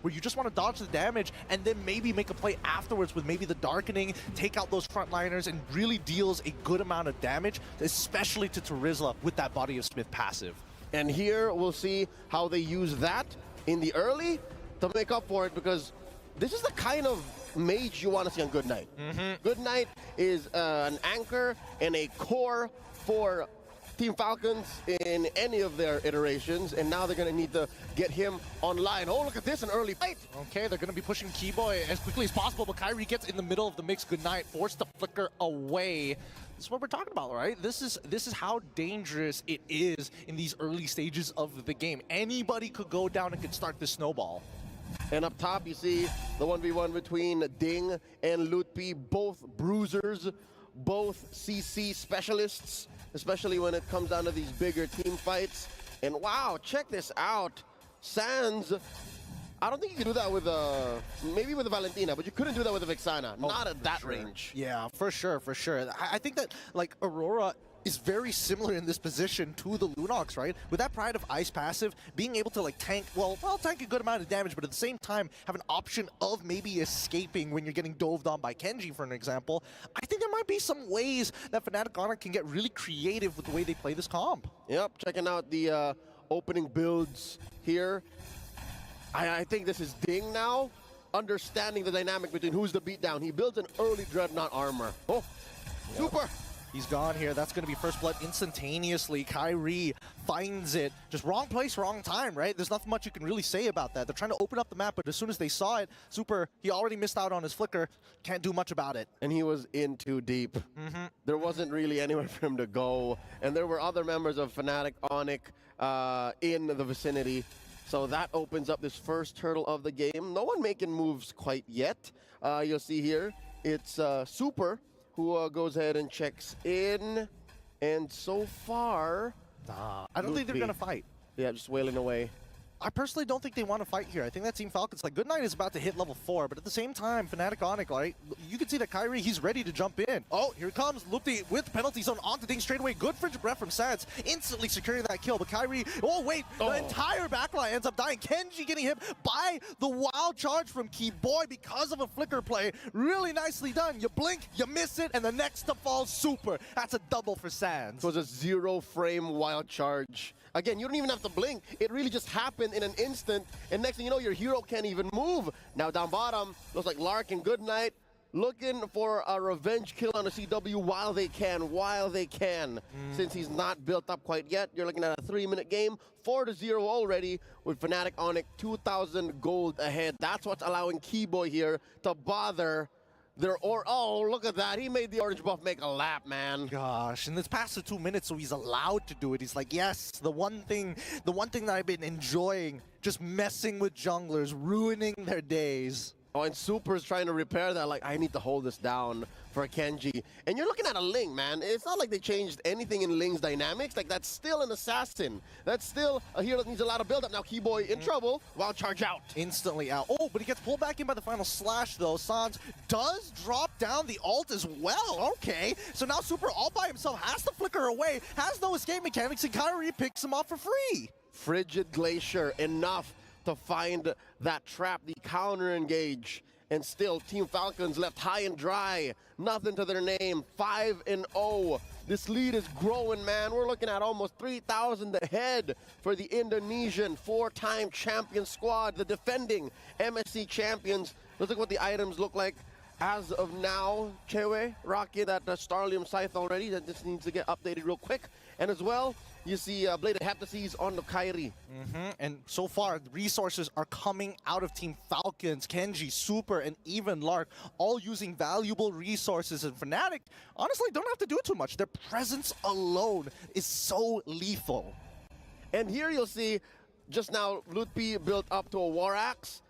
where you just want to dodge the damage and then maybe make a play afterwards with maybe the darkening, take out those frontliners, and really deals a good amount of damage, especially to Terizla with that Body of Smith passive. And here we'll see how they use that in the early to make up for it, because this is the kind of mage you want to see on Good Knight. Good Knight is an anchor and a core for Team Falcons in any of their iterations, and now they're going to need to get him online. Oh, look at this, an early fight. Okay, they're going to be pushing Keyboy as quickly as possible, but Kairi gets in the middle of the mix. Good Knight forced to flicker away. This is what we're talking about, right? This is how dangerous it is in these early stages of the game. Anybody could go down and could start this snowball. And up top, you see the 1v1 between Ding and Lutpi, both bruisers, both CC specialists, especially when it comes down to these bigger team fights. And wow, check this out. Sans, I don't think you can do that with maybe with a Valentina, but you couldn't do that with a Vexana. Not at that range. Yeah, for sure, for sure. I think that, like, Aurora is very similar in this position to the Lunox, right? With that Pride of Ice passive, being able to, like, tank a good amount of damage, but at the same time have an option of maybe escaping when you're getting doved on by Kenji, for an example. I think there might be some ways that Fnatic ONIC can get really creative with the way they play this comp. Yep, checking out the opening builds here. I think this is Ding now, understanding the dynamic between who's the beatdown. He builds an early Dreadnought armor. Oh, yep. Super! He's gone here. That's going to be first blood instantaneously. Kairi finds it. Just wrong place, wrong time, right? There's nothing much you can really say about that. They're trying to open up the map, but as soon as they saw it, Super, he already missed out on his flicker. Can't do much about it. And he was in too deep. There wasn't really anywhere for him to go. And there were other members of Fnatic ONIC in the vicinity. So that opens up this first hurdle of the game. No one making moves quite yet. You'll see here, it's Super who goes ahead and checks in. And so far, I don't think they're going to fight. Yeah, just wailing away. I personally don't think they want to fight here. I think that Team Falcons, like, Good Knight is about to hit level 4, but at the same time, Fnatic ONIC, right? You can see that Kairi, he's ready to jump in. Oh, here comes Lupti with penalty zone onto Ding straight away. Good frigid breath from Sans, instantly securing that kill. But Kairi, oh wait, the entire backline ends up dying. Kenji getting hit by the wild charge from Keyboy because of a flicker play. Really nicely done. You blink, you miss it, and the next to fall, Super. That's a double for Sans. It was a 0-frame wild charge. Again, you don't even have to blink. It really just happened in an instant, and next thing you know, your hero can't even move. Now down bottom, looks like Lark and Good Knight looking for a revenge kill on the CW while they can, since he's not built up quite yet. You're looking at a 3-minute game, 4-0 already, with Fnatic ONIC 2,000 gold ahead. That's what's allowing Keyboy here to bother oh, look at that. He made the orange buff make a lap, man. Gosh, and it's past the 2 minutes, so he's allowed to do it. He's like, yes, the one thing that I've been enjoying, just messing with junglers, ruining their days. Oh, and Super's trying to repair that, like, I need to hold this down for Kenji. And you're looking at a Ling, man. It's not like they changed anything in Ling's dynamics. Like, that's still an assassin. That's still a hero that needs a lot of build-up. Now, Keyboy in trouble. Wild charge out. Instantly out. Oh, but he gets pulled back in by the final slash, though. Sans does drop down the ult as well. Okay, so now Super all by himself has to flicker away, has no escape mechanics, and Kairi picks him off for free. Frigid Glacier, enough to find that trap, the counter engage, and still Team Falcons left high and dry, nothing to their name, 5-0. This lead is growing, man. We're looking at almost 3,000 ahead for the Indonesian 4-time champion squad, the defending MSC champions. Let's look what the items look like as of now. Chewe, Rocky, that Starlium Scythe already, that just needs to get updated real quick. And as well, you see Bladed Heptases on the Kairi. And so far, the resources are coming out of Team Falcons, Kenji, Super, and even Lark, all using valuable resources. And Fnatic, honestly, don't have to do too much. Their presence alone is so lethal. And here you'll see, just now, Lutpi built up to a War Axe.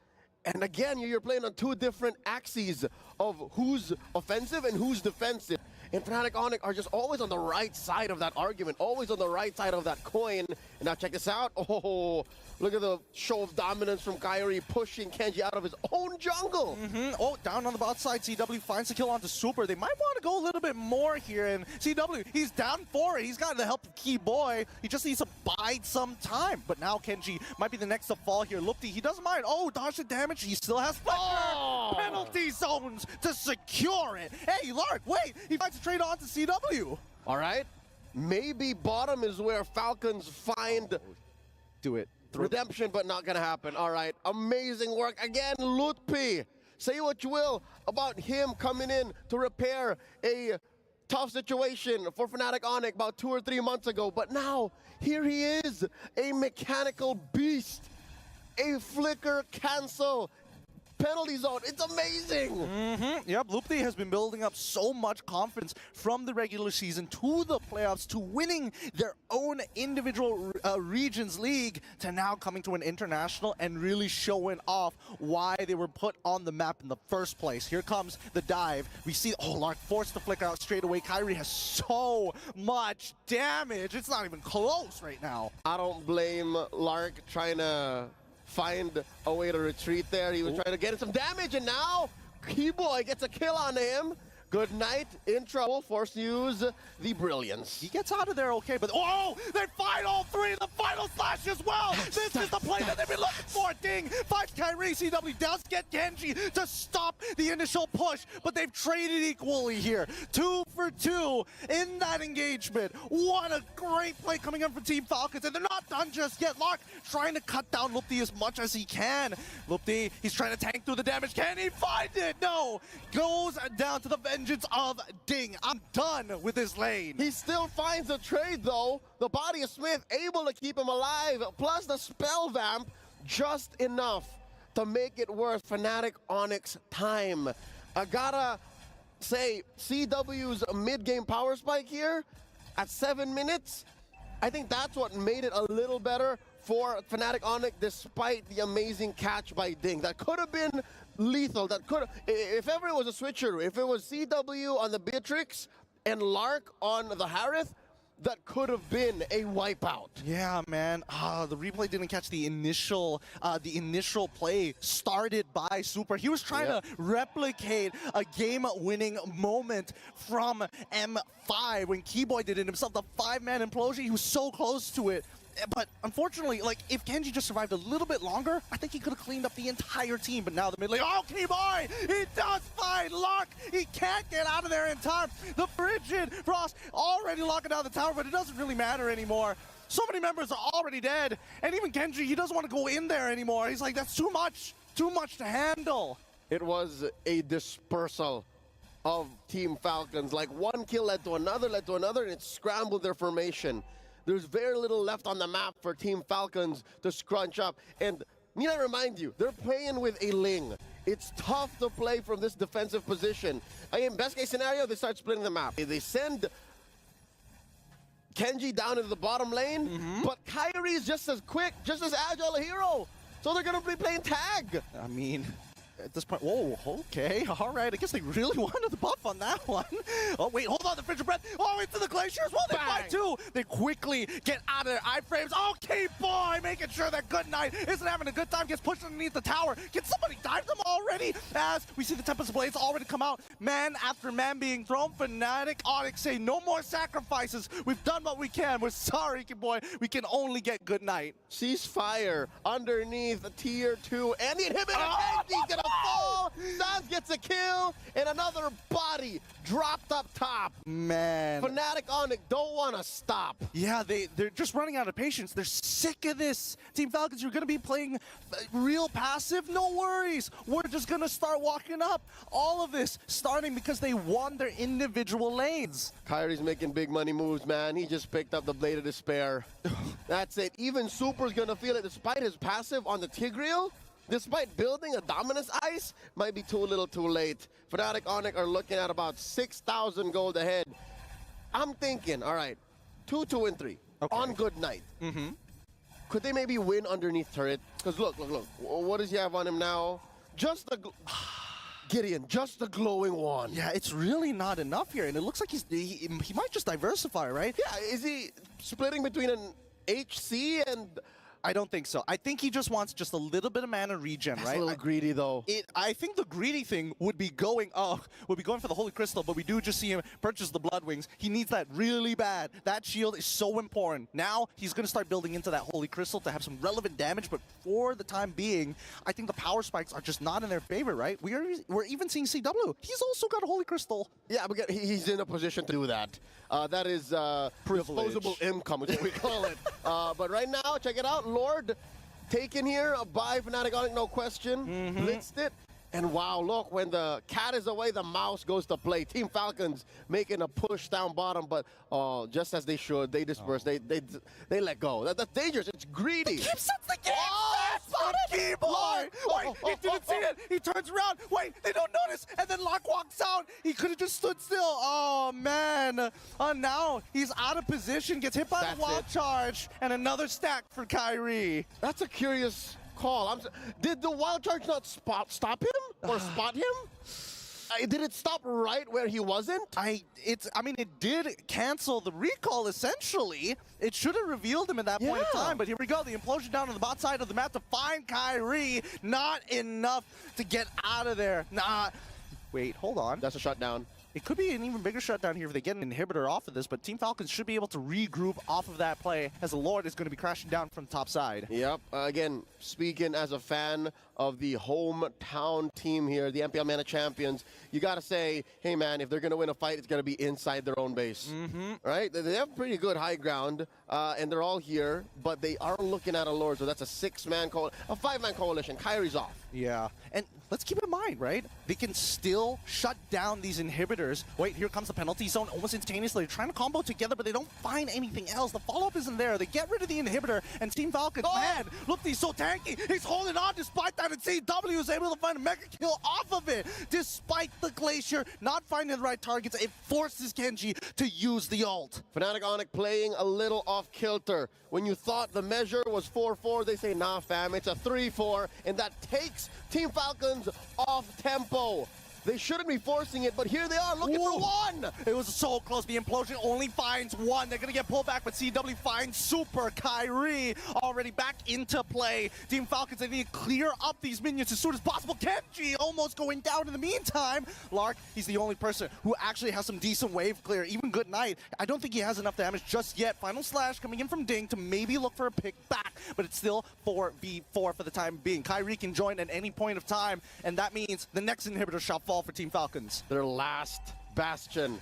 And again, you're playing on two different axes of who's offensive and who's defensive. And Fnatic ONIC are just always on the right side of that argument, always on the right side of that coin. And now check this out. Oh, look at the show of dominance from Kyrie, pushing Kenji out of his own jungle. Oh, down on the bot side, CW finds the kill onto Super. They might want to go a little bit more here, and CW, he's down for it. He's got the help of Key Boy. He just needs to bide some time. But now Kenji might be the next to fall here. Lupti, he doesn't mind. Oh, dodge the damage. He still has Flicker. Oh. Penalty zones to secure it. Hey, Lark, wait. He finds a trade on to CW. All right. Maybe bottom is where Falcons find Do it. redemption, but not gonna happen. All right, amazing work again, Lutpi. Say what you will about him coming in to repair a tough situation for Fnatic ONIC about 2 or 3 months ago, but now here he is, a mechanical beast, a flicker cancel. Penalty zone, it's amazing! Yep, Lupti has been building up so much confidence from the regular season to the playoffs to winning their own individual regions league to now coming to an international and really showing off why they were put on the map in the first place. Here comes the dive. We see, oh, Lark forced the flicker out straight away. Kyrie has so much damage. It's not even close right now. I don't blame Lark trying to find a way to retreat there. He was trying to get some damage, and now Keyboy gets a kill on him. Good night, in trouble, forced to use the brilliance. He gets out of there okay, but oh, they fight all three in the final slash as well. This is the play that they've been looking for. Ding, finds Kyrie. CW does get Genji to stop the initial push, but they've traded equally here. 2 for 2 in that engagement. What a great play coming in from Team Falcons, and they're not done just yet. Lark trying to cut down Lupti as much as he can. Lupti, he's trying to tank through the damage. Can he find it? No. Goes down to the vengeance of Ding. I'm done with this lane. He still finds a trade, though. The body of Smith able to keep him alive, plus the spell vamp, just enough to make it worth Fnatic ONIC's time. I gotta say, CW's mid-game power spike here at 7 minutes, I think that's what made it a little better for Fnatic ONIC, despite the amazing catch by Ding. That could have been lethal. That could, if ever it was a switcheroo, if it was CW on the Beatrix and Lark on the Harith, that could have been a wipeout. Yeah, man. The replay didn't catch the initial play started by Super. He was trying to replicate a game-winning moment from M5 when Keyboy did it himself. The 5-man implosion, he was so close to it. But unfortunately, like, if Kenji just survived a little bit longer, I think he could have cleaned up the entire team. But now the mid lane, oh, Keyboy! He does find Lark! He can't get out of there in time. The Frigid Frost already locking down the tower, but it doesn't really matter anymore. So many members are already dead. And even Kenji, he doesn't want to go in there anymore. He's like, that's too much to handle. It was a dispersal of Team Falcons. Like, one kill led to another, and it scrambled their formation. There's very little left on the map for Team Falcons to scrunch up. And need I remind you, they're playing with a Ling. It's tough to play from this defensive position. Again, best case scenario, they start splitting the map. They send Kenji down into the bottom lane, but Kyrie is just as quick, just as agile a hero. So they're going to be playing tag. I mean, at this point, whoa, okay, all right. I guess they really wanted the buff on that one. Oh, wait, hold on, the Frigid Breath. Oh, into the Glacier as well. They fight too. They quickly get out of their iframes. Oh, K-Boy making sure that Good Night isn't having a good time. Gets pushed underneath the tower. Can somebody dive them already? As we see the Tempest Blades already come out. Man after man being thrown. Fnatic ONIC say no more sacrifices. We've done what we can. We're sorry, K-Boy. We can only get Good Night. Ceasefire underneath tier 2, and the inhibitor Kenji's gonna fall. Sans gets a kill, and another body dropped up top. Man. Fnatic ONIC don't want to stop. Yeah, they're just running out of patience. They're sick of this. Team Falcons, you're going to be playing real passive? No worries. We're just going to start walking up. All of this starting because they won their individual lanes. Kyrie's making big money moves, man. He just picked up the Blade of Despair. That's it. Even Super's going to feel it despite his passive on the Tigreal. Despite building a Dominus Ice, might be too little too late. Fnatic ONIC are looking at about 6,000 gold ahead. I'm thinking, all right, 2, 2, and 3 on Good Night. Could they maybe win underneath turret? Because look. What does he have on him now? Just the Gideon, just the glowing one. Yeah, it's really not enough here, and it looks like he might just diversify, right? Yeah, is he splitting between an HC and... I don't think so. I think he just wants just a little bit of mana regen, That's right? a little greedy, though. I think the greedy thing would be going for the Holy Crystal, but we do just see him purchase the Blood Wings. He needs that really bad. That shield is so important. Now he's going to start building into that Holy Crystal to have some relevant damage, but for the time being, I think the power spikes are just not in their favor, right? We're even seeing CW. He's also got a Holy Crystal. Yeah, but he's in a position to do that. That is disposable income, is what we call it. But right now, check it out. Lord taken here by Fnatic ONIC, no question. Blitzed it. And wow, look, when the cat is away, the mouse goes to play. Team Falcons making a push down bottom, but just as they should, they disperse. They let go. That's dangerous. It's greedy. The keep sets the game. On the keyboard. Wait, he didn't see it. He turns around. Wait, they don't notice. And then Locke walks out. He could have just stood still. Oh, man. Now he's out of position. Gets hit by the wild charge. And another stack for Kyrie. That's a curious call. Did the wild charge not stop him or spot him? Did it stop right where he wasn't? I mean, it did cancel the recall, essentially. It should have revealed him at that point in time, but here we go. The implosion down on the bot side of the map to find Kyrie. Not enough to get out of there. Wait, hold on. That's a shutdown. It could be an even bigger shutdown here if they get an inhibitor off of this, but Team Falcons should be able to regroup off of that play as the Lord is going to be crashing down from the top side. Yep. Again, speaking as a fan of the hometown team here, the MPL Mana Champions, you got to say, hey, man, if they're going to win a fight, it's going to be inside their own base. Right? They have pretty good high ground, and they're all here, but they are looking at a Lord, so that's a 5-man coalition. Kyrie's off. Yeah, and let's keep in mind, right? They can still shut down these inhibitors. Wait, here comes the penalty zone almost instantaneously. They're trying to combo together, but they don't find anything else. The follow-up isn't there. They get rid of the inhibitor, and Team Falcons, man, look, he's so tanky. He's holding on despite that, and CW is able to find a mega kill off of it. Despite the Glacier not finding the right targets, it forces Genji to use the ult. Fnatic ONIC playing a little off-kilter. When you thought the measure was 4-4, they say, nah, fam, it's a 3-4, and that takes Team Falcons off tempo. They shouldn't be forcing it, but here they are looking for one. It was so close. The implosion only finds one. They're going to get pulled back, but CW finds Super. Kyrie already back into play. Team Falcons, they need to clear up these minions as soon as possible. Kenji almost going down in the meantime. Lark, he's the only person who actually has some decent wave clear. Even Good Night, I don't think he has enough damage just yet. Final Slash coming in from Ding to maybe look for a pick back, but it's still 4v4 for the time being. Kyrie can join at any point of time, and that means the next inhibitor shall fall for Team Falcons. Their last bastion.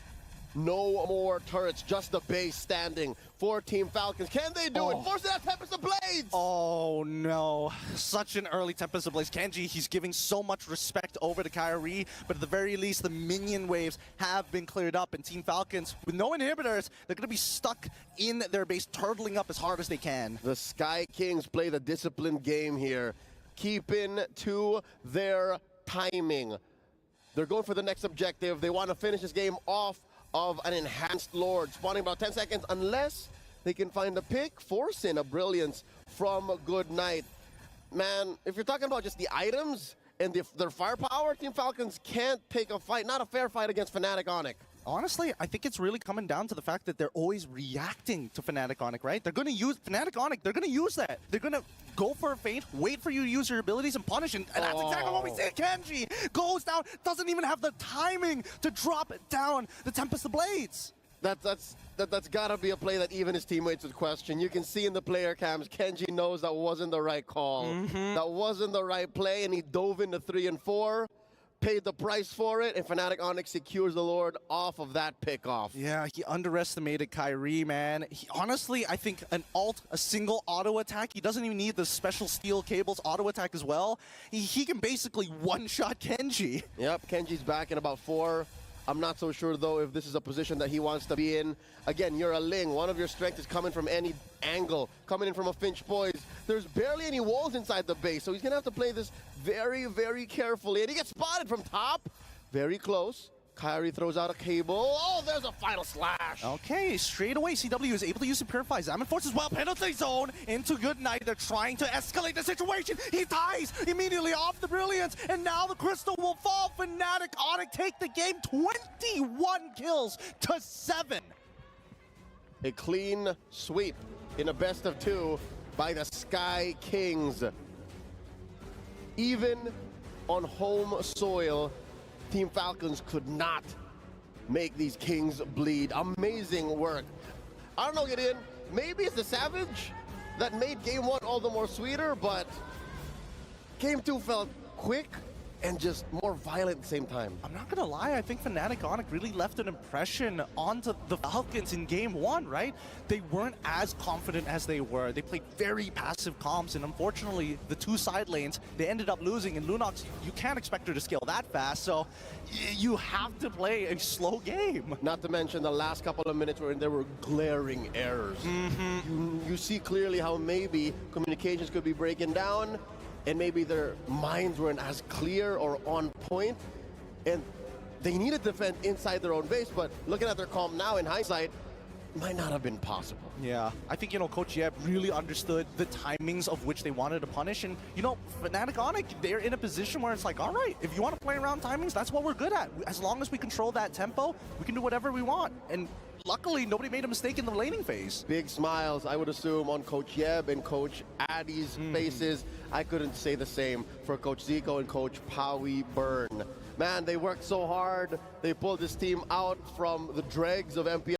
No more turrets, just the base standing for Team Falcons. Can they do it? Force that Tempest of Blades! Oh no, such an early Tempest of Blades. Kenji, he's giving so much respect over to Kyrie, but at the very least, the minion waves have been cleared up, and Team Falcons, with no inhibitors, they're going to be stuck in their base, turtling up as hard as they can. The Sky Kings play the disciplined game here, keeping to their timing. They're going for the next objective. They want to finish this game off of an enhanced Lord, spawning about 10 seconds, unless they can find a pick, force in a Brilliance from Good Night. Man, if you're talking about just the items and their firepower, Team Falcons can't take a fight, not a fair fight against Fnatic ONIC. Honestly, I think it's really coming down to the fact that they're always reacting to Fnatic ONIC, right? They're going to use Fnatic ONIC. They're going to use that. They're going to go for a feint, wait for you to use your abilities and punish. And that's exactly what we see. Kenji goes down, doesn't even have the timing to drop down the Tempest of Blades. That's got to be a play that even his teammates would question. You can see in the player cams, Kenji knows that wasn't the right call. That wasn't the right play, and he dove into 3 and 4. Paid the price for it, and Fnatic ONIC secures the Lord off of that pickoff. Yeah, he underestimated Kyrie, man. Honestly, I think a single auto attack, he doesn't even need the special steel cables auto attack as well. He can basically one-shot Kenji. Yep, Kenji's back in about 4. I'm not so sure, though, if this is a position that he wants to be in. Again, you're a Ling. One of your strengths is coming from any angle, coming in from a Finch Boys. There's barely any walls inside the base, so he's going to have to play this very, very carefully. And he gets spotted from top. Very close. Kyrie throws out a cable. Oh, there's a final slash. Okay, straight away, CW is able to use the Purify. Zaman forces well penalty zone into Good Night. They're trying to escalate the situation. He dies immediately off the Brilliance, and now the Crystal will fall. Fnatic ONIC take the game 21 kills to 7. A clean sweep in a best of 2 by the Sky Kings. Even on home soil, Team Falcons could not make these Kings bleed. Amazing work. I don't know, Gideon, maybe it's the Savage that made game 1 all the more sweeter, but game 2 felt quick and just more violent at the same time. I'm not gonna lie, I think Fnatic ONIC really left an impression onto the Falcons in game 1, right? They weren't as confident as they were. They played very passive comps, and unfortunately, the 2 side lanes, they ended up losing. And Lunox, you can't expect her to scale that fast, so you have to play a slow game. Not to mention the last couple of minutes where there were glaring errors. You see clearly how maybe communications could be breaking down, and maybe their minds weren't as clear or on point, and they needed to defend inside their own base, but looking at their comp now in hindsight, might not have been possible. Yeah, I think, Coach Yeb really understood the timings of which they wanted to punish, and, Fnatic ONIC, they're in a position where it's like, all right, if you want to play around timings, that's what we're good at. As long as we control that tempo, we can do whatever we want, and luckily, nobody made a mistake in the laning phase. Big smiles, I would assume, on Coach Yeb and Coach Addy's faces. I couldn't say the same for Coach Zico and Coach Powie Byrne. Man, they worked so hard. They pulled this team out from the dregs of MPL.